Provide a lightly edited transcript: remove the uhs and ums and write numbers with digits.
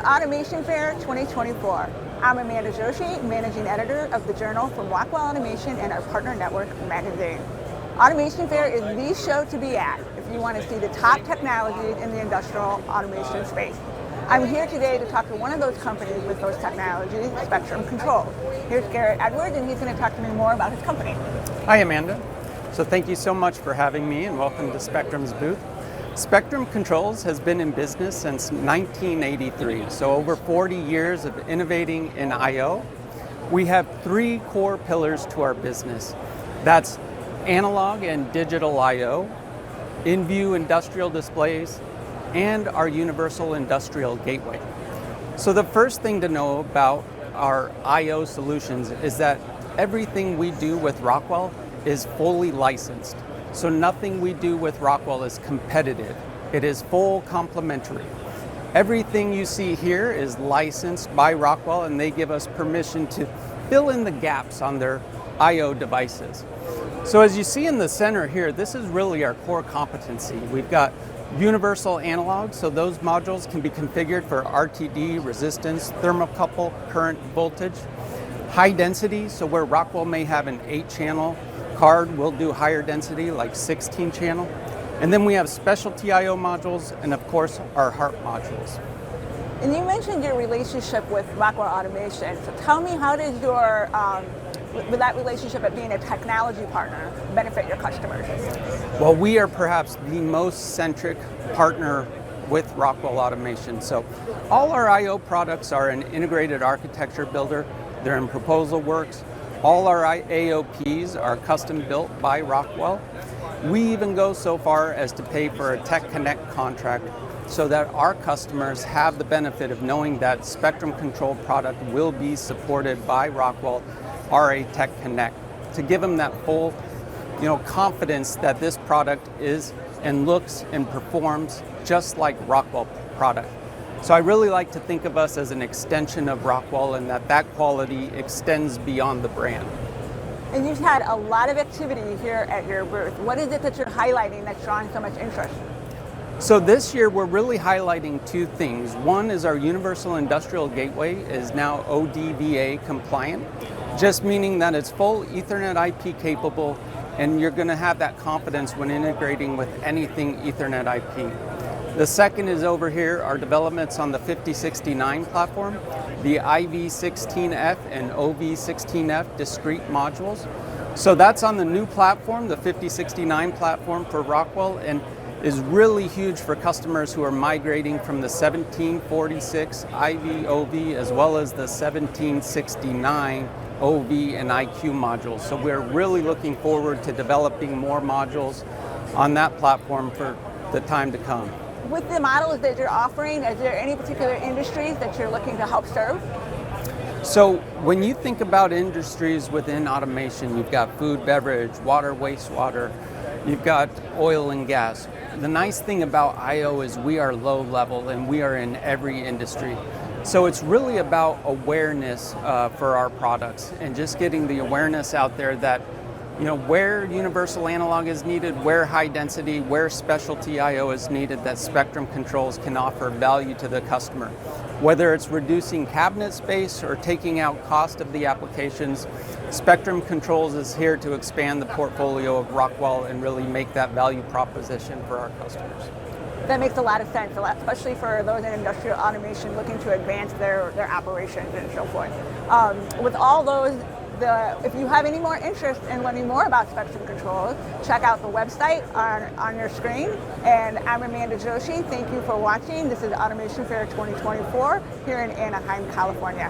to Automation Fair 2024. I'm Amanda Joshi, Managing Editor of the Journal from Rockwell Automation and our partner network magazine. Automation Fair is the show to be at if you want to see the top technologies in the industrial automation space. I'm here today to talk to one of those companies with those technologies, Spectrum Controls. Here's Garrett Edwards, and he's going to talk to me more about his company. Hi, Amanda. So thank you so much for having me, and welcome to Spectrum's booth. Spectrum Controls has been in business since 1983, so over 40 years of innovating in I/O. We have three core pillars to our business. That's analog and digital I/O, in-view industrial displays, and our universal industrial gateway. So the first thing to know about our I/O solutions is that everything we do with Rockwell is fully licensed. So nothing we do with Rockwell is competitive. It is full complementary. Everything you see here is licensed by Rockwell, and they give us permission to fill in the gaps on their I/O devices. So as you see in the center here, this is really our core competency. We've got universal analog, so those modules can be configured for RTD, resistance, thermocouple, current, voltage. High density, so where Rockwell may have an 8-channel card, we'll do higher density like 16-channel. And then we have specialty I/O modules and of course our HARP modules. And you mentioned your relationship with Rockwell Automation. So tell me, how does your, with that relationship of being a technology partner, benefit your customers? Well, we are perhaps the most centric partner with Rockwell Automation. So all our I/O products are an integrated architecture builder. They're in proposal works. All our AOPs are custom built by Rockwell. We even go so far as to pay for a Tech Connect contract so that our customers have the benefit of knowing that Spectrum Control product will be supported by Rockwell RA Tech Connect, to give them that full confidence that this product is and looks and performs just like Rockwell product. So I really like to think of us as an extension of Rockwell, and that quality extends beyond the brand. And you've had a lot of activity here at your booth. What is it that you're highlighting that's drawing so much interest? So this year we're really highlighting two things. One is our Universal Industrial Gateway is now ODVA compliant, just meaning that it's full Ethernet IP capable, and you're going to have that confidence when integrating with anything Ethernet IP. The second is over here, our developments on the 5069 platform, the IV16F and OV16F discrete modules. So that's on the new platform, the 5069 platform for Rockwell, and is really huge for customers who are migrating from the 1746 IV/OV as well as the 1769 OV and IQ modules. So we're really looking forward to developing more modules on that platform for the time to come. With the models that you're offering, is there any particular industries that you're looking to help serve? So when you think about industries within automation, you've got food, beverage, water, wastewater, you've got oil and gas. The nice thing about I/O is we are low level and we are in every industry. So it's really about awareness for our products and just getting the awareness out there that where universal analog is needed, where high density, where specialty I/O is needed, that Spectrum Controls can offer value to the customer. Whether it's reducing cabinet space or taking out cost of the applications, Spectrum Controls is here to expand the portfolio of Rockwell and really make that value proposition for our customers. That makes a lot of sense, especially for those in industrial automation looking to advance their operations and so forth. With all those, if you have any more interest in learning more about Spectrum Controls, check out the website on your screen. And I'm Amanda Joshi. Thank you for watching. This is Automation Fair 2024 here in Anaheim, California.